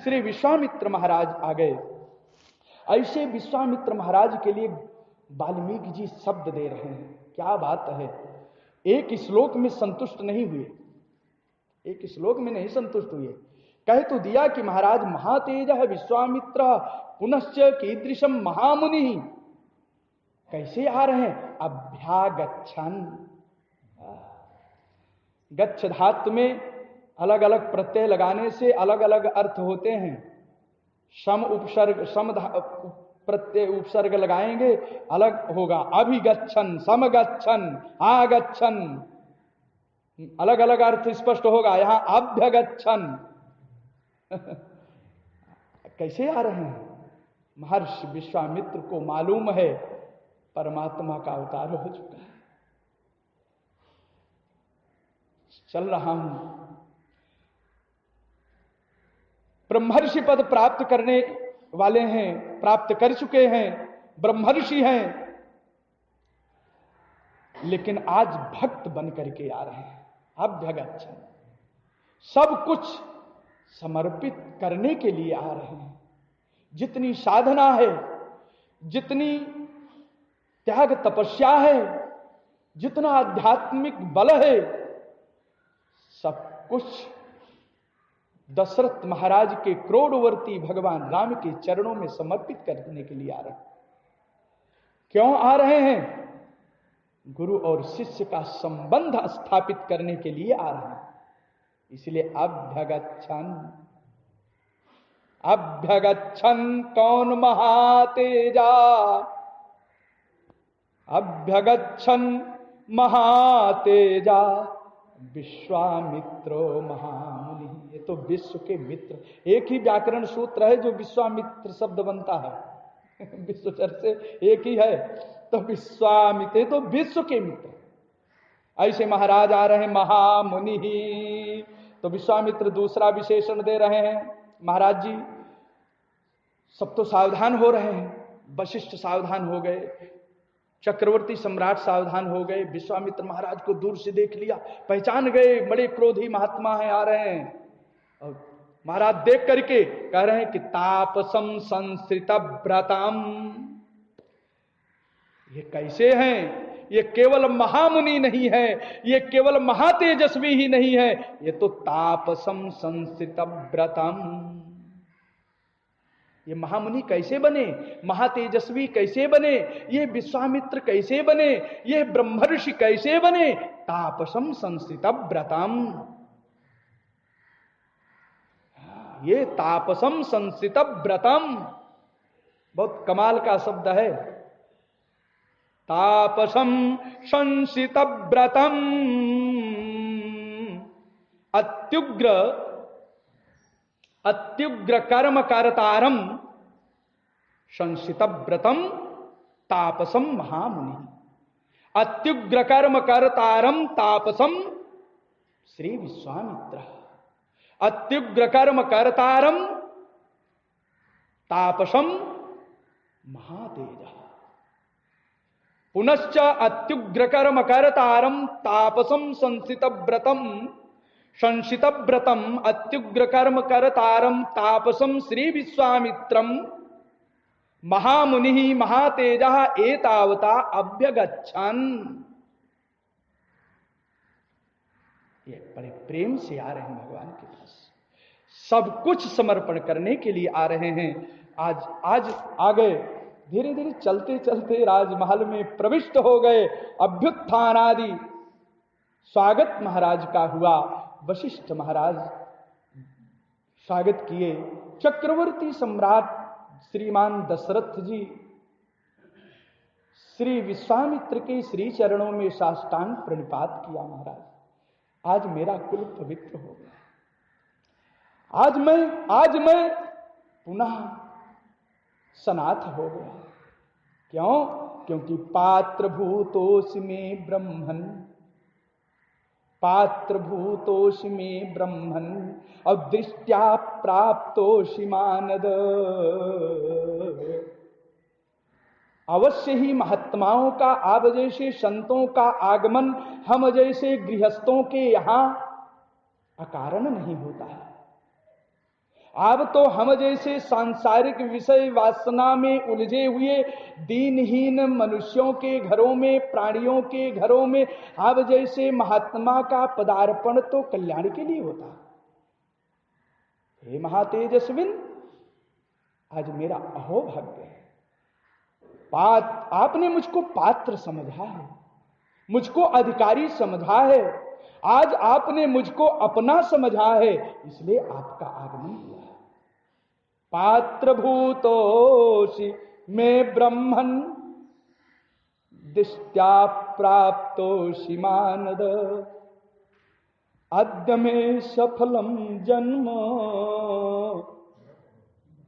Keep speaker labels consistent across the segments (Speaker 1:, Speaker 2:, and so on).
Speaker 1: श्री विश्वामित्र महाराज आ गए। ऐसे विश्वामित्र महाराज के लिए वाल्मीकि जी शब्द दे रहे हैं। क्या बात है, एक श्लोक में संतुष्ट नहीं हुए, एक श्लोक में नहीं संतुष्ट हुए, कह तो दिया कि महाराज महातेज है विश्वामित्र पुनश्च कीदृशम महामुनि। कैसे आ रहे हैं? अभ्यागच्छन्। गच्छ धातु में अलग अलग प्रत्यय लगाने से अलग अलग अर्थ होते हैं। सम उपसर्ग, सम प्रत्यय उपसर्ग लगाएंगे अलग होगा। अभिगच्छन्, समगच्छन्, आगच्छन्, अलग अलग अर्थ स्पष्ट होगा। यहां अभ्यगच्छन्। कैसे आ रहे हैं? महर्षि विश्वामित्र को मालूम है परमात्मा का अवतार हो चुका है, चल रहा हूं। ब्रह्मर्षि पद प्राप्त करने वाले हैं, प्राप्त कर चुके हैं, ब्रह्मर्षि हैं, लेकिन आज भक्त बन करके आ रहे हैं। अभ्यगच्छन्, सब कुछ समर्पित करने के लिए आ रहे हैं। जितनी साधना है, जितनी त्याग तपस्या है, जितना आध्यात्मिक बल है, सब कुछ दशरथ महाराज के क्रोड़वर्ती भगवान राम के चरणों में समर्पित करने के लिए आ रहे हैं। क्यों आ रहे हैं? गुरु और शिष्य का संबंध स्थापित करने के लिए आ रहे हैं। इसलिए अभ्यगच्छन्। अभ्यगच्छन् कौन महातेजा, अभ्यगच्छन् महातेजा विश्वामित्रो महामुनि। ये तो विश्व के मित्र, एक ही व्याकरण सूत्र है जो विश्वामित्र शब्द बनता है। विश्वचर से एक ही है, तो विश्वामित्र तो विश्व के मित्र। ऐसे महाराज आ रहे हैं महामुनि ही। तो विश्वामित्र दूसरा विशेषण दे रहे हैं। महाराज जी सब तो सावधान हो रहे हैं। वशिष्ठ सावधान हो गए, चक्रवर्ती सम्राट सावधान हो गए। विश्वामित्र महाराज को दूर से देख लिया, पहचान गए, बड़े क्रोधी महात्मा हैं, आ रहे हैं। और महाराज देख करके कह रहे हैं कि तापसम संस्कृत व्रतम। ये कैसे हैं? ये केवल महामुनि नहीं है, ये केवल महातेजस्वी ही नहीं है, ये तो तापसम संस्कृत व्रतम। ये महामुनि कैसे बने, महातेजस्वी कैसे बने, ये विश्वामित्र कैसे बने, ये ब्रह्मर्षि कैसे बने? तापसम संस्कृत व्रतम। ये तापसम संस्कृत व्रतम बहुत कमाल का शब्द है। तापसम संस्कृत व्रतम अत्युग्र अत्युग्र कर्म करतारम संस्कृत व्रतम तापसम महामुनि। अत्युग्र कर्म करतारम तापसम श्री विश्वामित्र। अत्युग्र कर्म करतारम तापसम महातेज। पुनश्च अत्युग्र कर्म करतारम तापसम संस्कृत व्रतम संस्कृत व्रतम अत्युग्र कर्म करतारम तापसम श्री विश्वामित्रम महामुनि महातेजा एतावता अभ्यगच्छन्। ये बड़े प्रेम से आ रहे हैं भगवान के पास, सब कुछ समर्पण करने के लिए आ रहे हैं। आज आ गए, धीरे धीरे चलते चलते राजमहल में प्रविष्ट हो गए। अभ्युत्थान आदि स्वागत महाराज का हुआ। वशिष्ठ महाराज स्वागत किए। चक्रवर्ती सम्राट श्रीमान दशरथ जी श्री विश्वामित्र के श्री चरणों में साष्टांग प्रणिपात किया। महाराज आज मेरा कुल पवित्र हो गया, आज मैं पुनः सनाथ हो गया। क्यों? क्योंकि पात्र भूतोषि में ब्रह्मन, पात्र भूतोषि में ब्रह्मन अदृष्ट्या प्राप्तोषि मानद। अवश्य ही महात्माओं का, आप जैसे संतों का आगमन हम जैसे गृहस्थों के यहां अकारण नहीं होता है। अब तो हम जैसे सांसारिक विषय वासना में उलझे हुए दीनहीन मनुष्यों के घरों में, प्राणियों के घरों में, अब जैसे महात्मा का पदार्पण तो कल्याण के लिए होता। हे महातेजस्विन, आज मेरा अहोभाग्य है, आपने मुझको पात्र समझा है, मुझको अधिकारी समझा है, आज आपने मुझको अपना समझा है, इसलिए आपका आगमन हुआ है। पात्र भूतोषि में ब्रह्मन दिष्ट्या प्राप्तोषि मानद, अद्य में सफलम जन्म,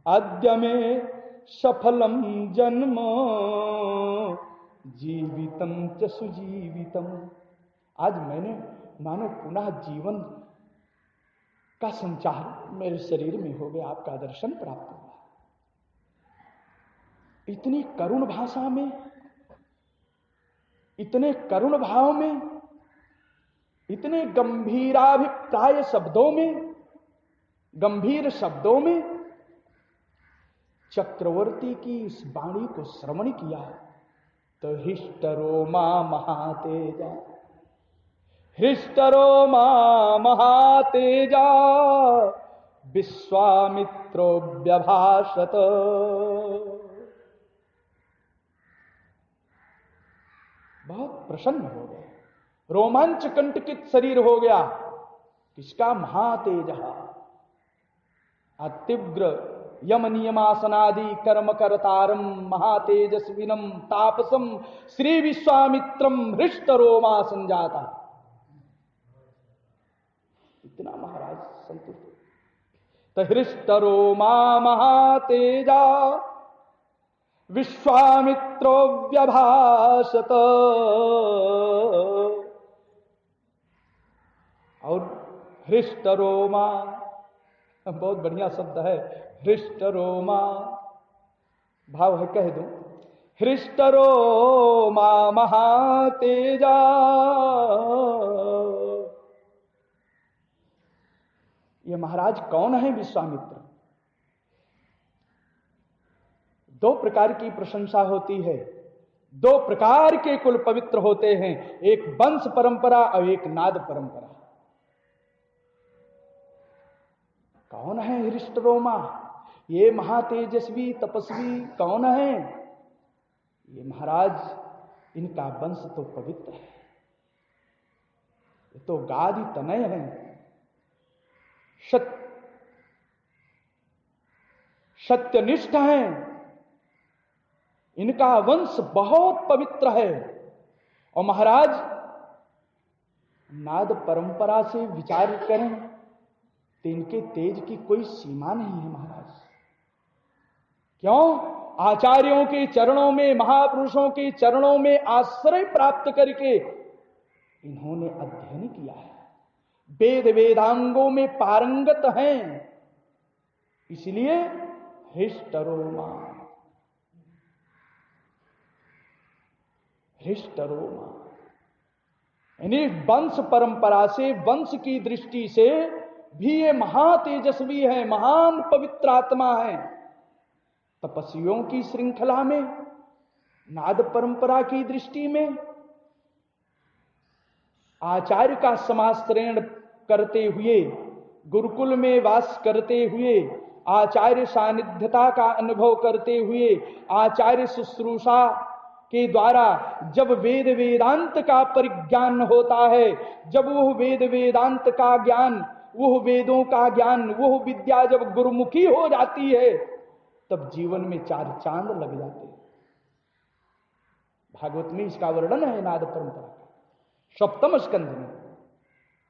Speaker 1: अद्य में सफलम जन्म, जीवितम च सुजीवितम। आज मैंने मानो पुनः जीवन का संचार मेरे शरीर में हो गया, आपका दर्शन प्राप्त हुआ। इतनी करुण भाषा में, इतने करुण भाव में, इतने गंभीराभिप्राय शब्दों में, गंभीर शब्दों में चक्रवर्ती की इस वाणी को श्रवण किया तो हृष्टरोमा महातेजा, हृष्टरोमा महातेजा विश्वामित्रो व्यभाषत। बहुत प्रसन्न हो गए, रोमांच कंटकित शरीर हो गया। किसका? महातेज, अतिग्र यम नियमासनादि कर्म करतारम महातेजस्विनम तापसम श्री विश्वामित्रम हृष्ट रोमा संजाता। इतना महाराज संतुष्ट। तो हृष्ट रोमा महातेजा विश्वामित्रो व्यभाषत। और हृष्ट रोमा बहुत बढ़िया शब्द है, हृष्ट रोमा, भाव है कह दो, हृष्ट रोमा महातेजा। ये महाराज कौन है? विश्वामित्र। दो प्रकार की प्रशंसा होती है, दो प्रकार के कुल पवित्र होते हैं, एक वंश परंपरा और एक नाद परंपरा। कौन है हृष्ट रोमा? ये महातेजस्वी तपस्वी कौन है? ये महाराज, इनका वंश तो पवित्र है, ये तो गादि तनय है, सत्यनिष्ठ हैं, इनका वंश बहुत पवित्र है। और महाराज, नाद परंपरा से विचार करें तो इनके तेज की कोई सीमा नहीं है महाराज। क्यों? आचार्यों के चरणों में, महापुरुषों के चरणों में आश्रय प्राप्त करके इन्होंने अध्ययन किया है, वेद वेदांगों में पारंगत हैं, इसलिए हृष्ट रोमा, हृष्ट रोमा। यानी वंश परंपरा से, वंश की दृष्टि से भी ये महातेजस्वी है, महान पवित्र आत्मा है। तपस्वियों की श्रृंखला में, नाद परंपरा की दृष्टि में, आचार्य का समाश्रयण करते हुए, गुरुकुल में वास करते हुए, आचार्य सानिध्यता का अनुभव करते हुए, आचार्य शुश्रूषा के द्वारा जब वेद वेदांत का परिज्ञान होता है, जब वह वेद वेदांत का ज्ञान, वह वेदों का ज्ञान, वह विद्या जब गुरुमुखी हो जाती है, तब जीवन में चार चांद लग जाते हैं। भागवत में इसका वर्णन है, नाद परंपरा का, सप्तम स्कंध में।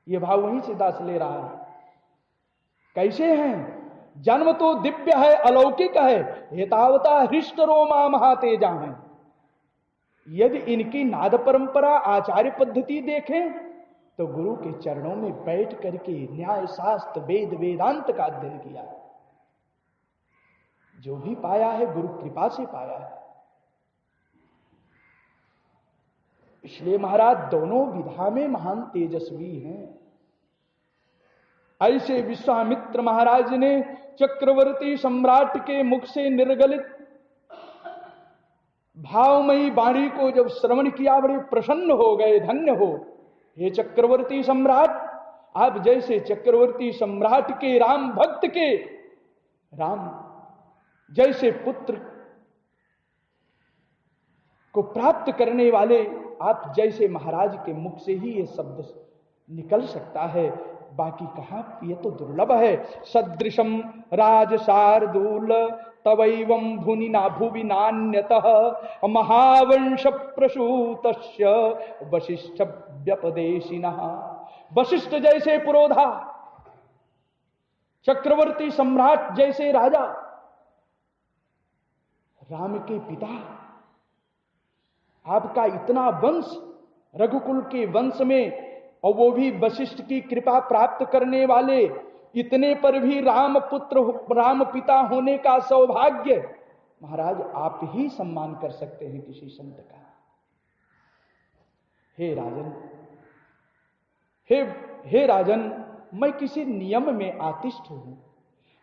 Speaker 1: यह भाव वहीं से दास ले रहा है। कैसे हैं? जन्म तो दिव्य है, अलौकिक है, हेतावता हृष्ट रोमा महातेजा है। यदि इनकी नाद परंपरा, आचार्य पद्धति देखें तो गुरु के चरणों में बैठ करके न्याय शास्त्र वेद वेदांत का अध्ययन किया, जो भी पाया है गुरु कृपा से पाया है। इसलिए महाराज दोनों विधा में महान तेजस्वी हैं। ऐसे विश्वामित्र महाराज ने चक्रवर्ती सम्राट के मुख से निर्गलित भावमयी वाणी को जब श्रवण किया, बड़े प्रसन्न हो गए। धन्य हो हे चक्रवर्ती सम्राट, आप जैसे चक्रवर्ती सम्राट के राम भक्त के राम जैसे पुत्र को प्राप्त करने वाले आप जैसे महाराज के मुख से ही ये शब्द निकल सकता है, बाकी कहां, ये तो दुर्लभ है। सदृशम राज शार्दूल तवैवं भुनि ना भुवि नान्यतः महावंश प्रसूतस्य वशिष्ठ व्यपदेशिनः। वशिष्ठ जैसे पुरोधा, चक्रवर्ती सम्राट जैसे राजा, राम के पिता, आपका इतना वंश, रघुकुल के वंश में, और वो भी वशिष्ठ की कृपा प्राप्त करने वाले, इतने पर भी राम पुत्र, राम पिता होने का सौभाग्य महाराज आप ही सम्मान कर सकते हैं किसी संत का। हे राजन, हे राजन, मैं किसी नियम में आतिष्ठ हूं,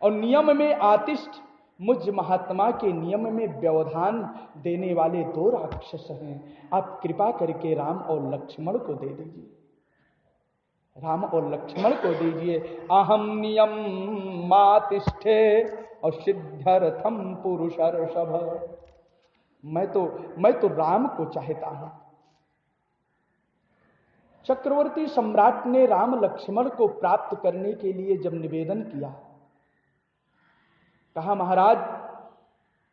Speaker 1: और नियम में आतिष्ठ मुझ महात्मा के नियम में व्यवधान देने वाले दो राक्षस हैं। आप कृपा करके राम और लक्ष्मण को दे दीजिए, राम और लक्ष्मण को दीजिए। अहम नियम मातिष्ठे और सिद्ध्यर्थम पुरुषर्षभ। मैं तो राम को चाहता हूं। चक्रवर्ती सम्राट ने राम लक्ष्मण को प्राप्त करने के लिए जब निवेदन किया, कहा महाराज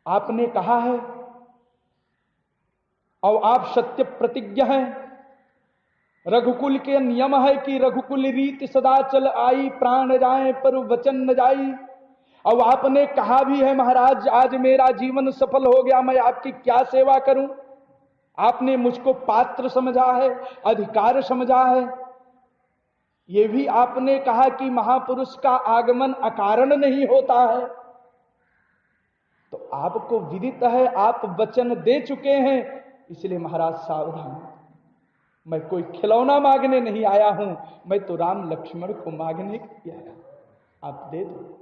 Speaker 1: आपने कहा है और आप सत्य प्रतिज्ञ हैं, रघुकुल के नियम है कि रघुकुल रीति सदा चल आई, प्राण जाए पर वचन न जाई। और आपने कहा भी है महाराज आज मेरा जीवन सफल हो गया, मैं आपकी क्या सेवा करूं। आपने मुझको पात्र समझा है, अधिकार समझा है। यह भी आपने कहा कि महापुरुष का आगमन अकारण नहीं होता है, तो आपको विदित है, आप वचन दे चुके हैं, इसलिए महाराज सावधान, मैं कोई खिलौना मांगने नहीं आया हूं, मैं तो राम लक्ष्मण को मांगने के लिए आया, आप दे दो।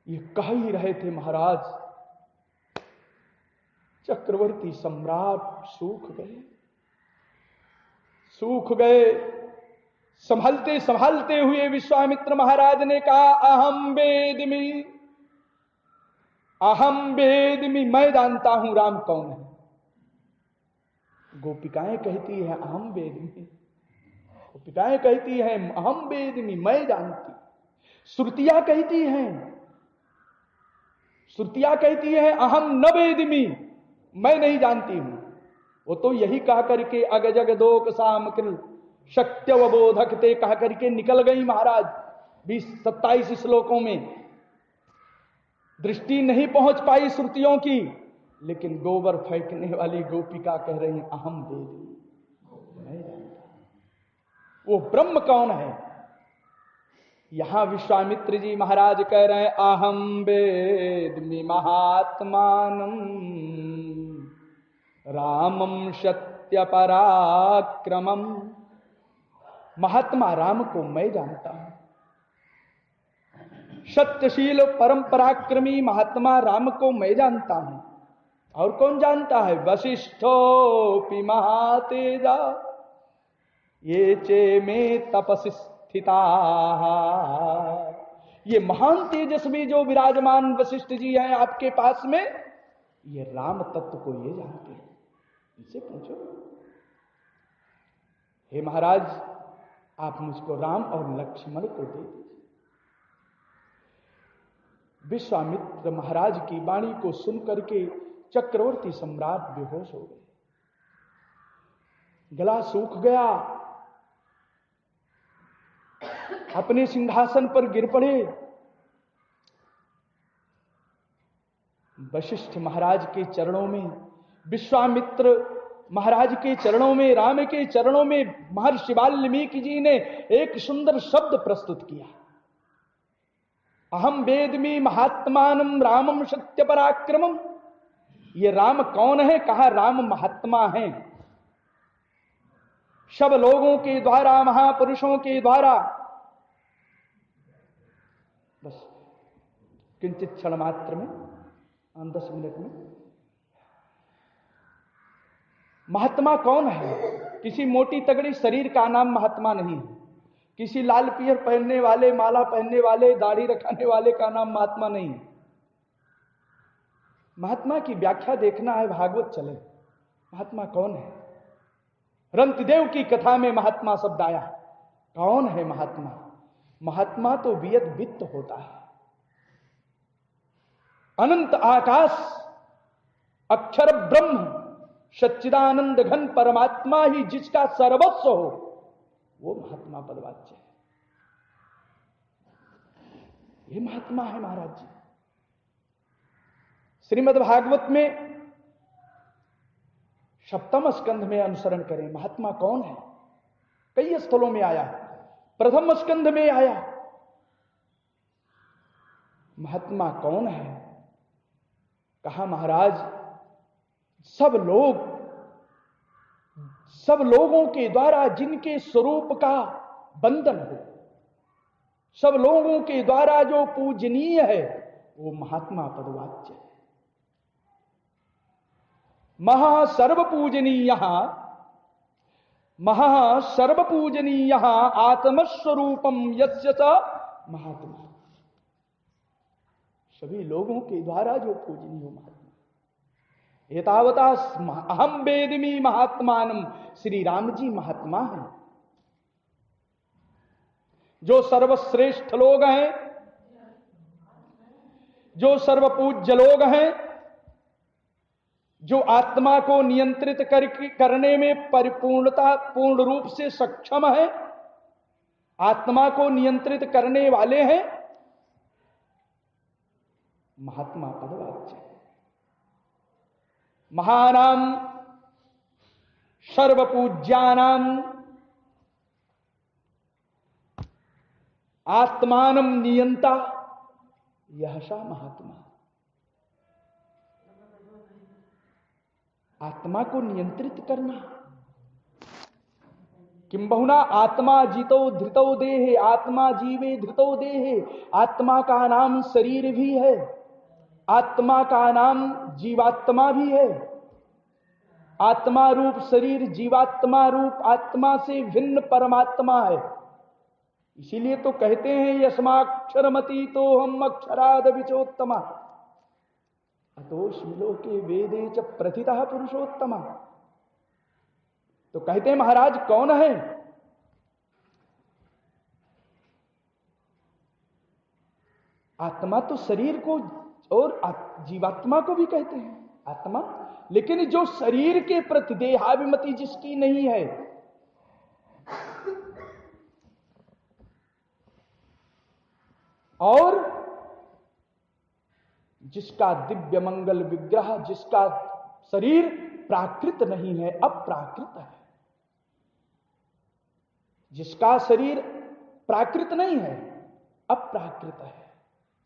Speaker 1: ये कह ही रहे थे महाराज, चक्रवर्ती सम्राट सूख गए। संभलते संभालते हुए विश्वामित्र महाराज ने कहा अहम वेदमी, मैं जानता हूं राम कौन है। गोपिकाएं कहती है अहम वेदमी, गोपिकाएं कहती हैं अहम वेदमी, मैं जानती। श्रुतियां कहती हैं अहम न वेदमी, मैं नहीं जानती हूं। वो तो यही कह करके अग जग दोक साम कृल सत्यवबोधक ते कह करके निकल गई महाराज। 27 श्लोकों में दृष्टि नहीं पहुंच पाई श्रुतियों की, लेकिन गोबर फेंकने वाली गोपिका कह रही अहम वेदमी, मैं जानता। वो ब्रह्म कौन है? यहां विश्वामित्र जी महाराज कह रहे हैं अहम वेदमि महात्मानम रामम सत्य पराक्रमम। महात्मा राम को मैं जानता हूं। सत्यशील परम पराक्रमी महात्मा राम को मैं जानता हूं। और कौन जानता है? वशिष्ठोपि महातेजा ये चे में तपसि स्थिता। ये महान तेजस्वी जो विराजमान वशिष्ठ जी हैं आपके पास में, ये राम तत्व को ये जानते हैं। इनसे पूछो, हे महाराज आप मुझको राम और लक्ष्मण को दे दीजिए। विश्वामित्र महाराज की वाणी को सुनकर के चक्रवर्ती सम्राट बेहोश हो गए, गला सूख गया, अपने सिंहासन पर गिर पड़े। वशिष्ठ महाराज के चरणों में, विश्वामित्र महाराज के चरणों में, राम के चरणों में महर्षि वाल्मीकि जी ने एक सुंदर शब्द प्रस्तुत किया, अहम वेदमी महात्मानम रामम सत्य पराक्रमम। ये राम कौन है? कहा राम महात्मा है, सब लोगों के द्वारा, महापुरुषों के द्वारा, बस किंचित क्षण मात्र में, 10 मिनट में। महात्मा कौन है? किसी मोटी तगड़ी शरीर का नाम महात्मा नहीं है। किसी लाल पियर पहनने वाले, माला पहनने वाले, दाढ़ी रखने वाले का नाम महात्मा नहीं है। महात्मा की व्याख्या देखना है, भागवत चले। महात्मा कौन है? रंतदेव की कथा में महात्मा शब्द आया। कौन है महात्मा? महात्मा तो वियत वित्त होता है। अनंत आकाश, अक्षर ब्रह्म, सच्चिदानंद घन परमात्मा ही जिसका सर्वस्व हो, वो महात्मा पदवाच्य है। ये महात्मा है महाराज जी। श्रीमद् भागवत में सप्तम स्कंध में अनुसरण करें। महात्मा कौन है? कई स्थलों में आया। प्रथम स्कंध में आया। महात्मा कौन है? कहा महाराज, सब लोगों के द्वारा जिनके स्वरूप का बंधन हो, सब लोगों के द्वारा जो पूजनीय है, वो महात्मा पदवाच्य है। महासर्वपूजनीय आत्मस्वरूपम यस्य स महात्मा। सभी लोगों के द्वारा जो पूजनीय हो महात्मा। एतावता अहम वेदिमी महात्मानम। श्री राम जी महात्मा हैं, जो सर्वश्रेष्ठ लोग हैं, जो सर्वपूज्य लोग हैं, जो आत्मा को नियंत्रित करने में पूर्ण रूप से सक्षम है, आत्मा को नियंत्रित करने वाले हैं, महात्मा पदवाच्य। महानाम सर्वपूज्यानाम आत्मानं नियंता यह सा महात्मा। आत्मा को नियंत्रित करना। किम बहुना आत्मा जीतो धृतो देहे, आत्मा जीवे धृतो देहे। आत्मा का नाम शरीर भी है, आत्मा का नाम जीवात्मा भी है। आत्मा रूप शरीर जीवात्मा रूप आत्मा से भिन्न परमात्मा है। इसीलिए तो कहते हैं यस्माक्षरमती तो हम अक्षराद विचोत्तमा अतोष्मिलो के वेदे च प्रथितः पुरुषोत्तमा। तो कहते हैं महाराज कौन है? आत्मा तो शरीर को और जीवात्मा को भी कहते हैं आत्मा, लेकिन जो शरीर के प्रति देहाभिमति जिसकी नहीं है, और जिसका दिव्य मंगल विग्रह, जिसका शरीर प्राकृत नहीं है, अप्राकृत है, जिसका शरीर प्राकृत नहीं है, अप्राकृत है।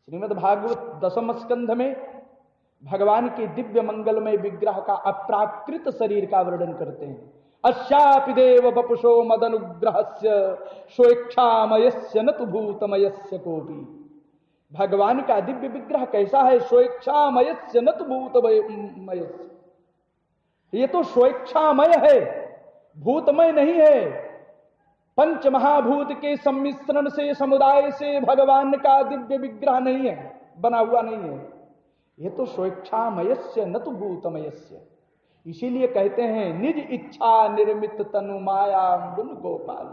Speaker 1: श्रीमद् भागवत दशम स्कंध में भगवान के दिव्य मंगलमय विग्रह का अप्राकृत शरीर का वर्णन करते हैं। अस्यापि देव वपुषो मदनुग्रहस्य स्वेच्छामयस्य न तु भूतमयस्य कोपि। भगवान का दिव्य विग्रह कैसा है? स्वेच्छामयस्य न तु भूतमयस्य। ये तो स्वेच्छामय है, भूतमय नहीं है। पंच महाभूत के सम्मिश्रण से, समुदाय से भगवान का दिव्य विग्रह नहीं है, बना हुआ नहीं है। ये तो स्वेच्छामयस्य न तु भूतमयस्य। इसीलिए कहते हैं निज इच्छा निर्मित तनु माया गुण गोपाल।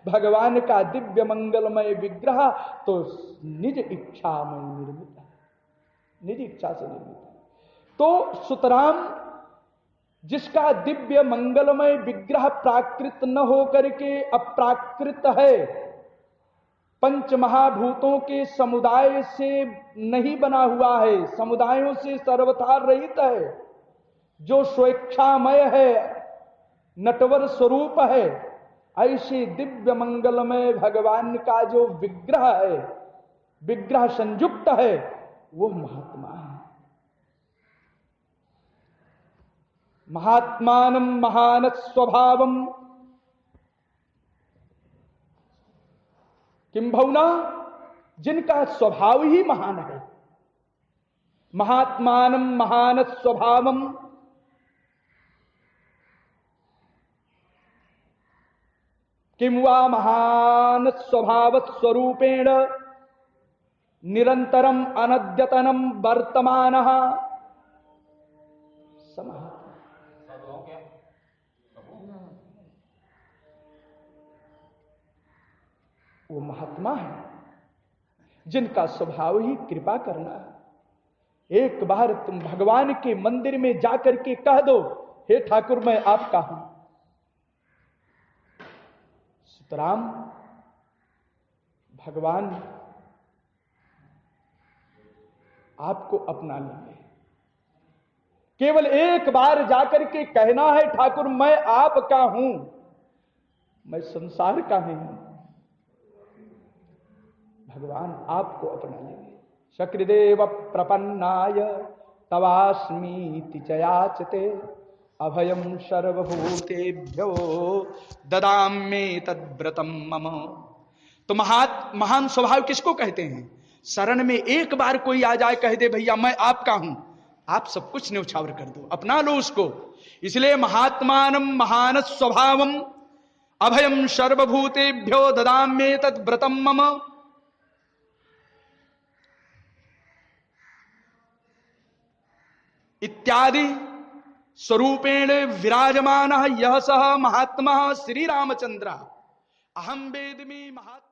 Speaker 1: भगवान का दिव्य मंगलमय विग्रह तो निज इच्छामय निर्मित है, निज इच्छा से निर्मित है। तो सुतराम जिसका दिव्य मंगलमय विग्रह प्राकृत न होकर के अप्राकृत है, पंच महाभूतों के समुदाय से नहीं बना हुआ है, समुदायों से सर्वथा रहित है, जो स्वेच्छामय है, नटवर स्वरूप है, ऐसे दिव्य मंगलमय भगवान का जो विग्रह है, विग्रह संयुक्त है, वो महात्मा है। महात्मानं महान स्वभावम किम भवना, जिनका स्वभाव ही महान है। महात्मानं महान स्वभावम, किम वा महान स्वभाव स्वरूपेण निरंतरम अनद्यतनम वर्तमानः समः। वो महात्मा है जिनका स्वभाव ही कृपा करना है। एक बार तुम भगवान के मंदिर में जाकर के कह दो, हे ठाकुर मैं आपका हूं, सुतराम भगवान आपको अपना लेंगे। केवल एक बार जाकर के कहना है, ठाकुर मैं आपका हूं, मैं संसार का नहीं हूं, भगवान आपको अपना लेंगे। शक्रदेव प्रपन्नाय तवास्मीति च याचते, अभयम सर्वभूतेभ्यो ददाम्ये तद्व्रतम मम। तो महान स्वभाव किसको कहते हैं? शरण में एक बार कोई आ जाए, कह दे भैया मैं आपका हूं, आप सब कुछ न्यौछावर कर दो, अपना लो उसको। इसलिए महात्मानं महान स्वभावम अभयम सर्वभूतेभ्यो ददाम्ये तद्व्रतम मम। इत्यादि स्वरूपेण विराजमानः यः सः महात्मा श्री रामचंद्र। अहम वेदमी महात्मा।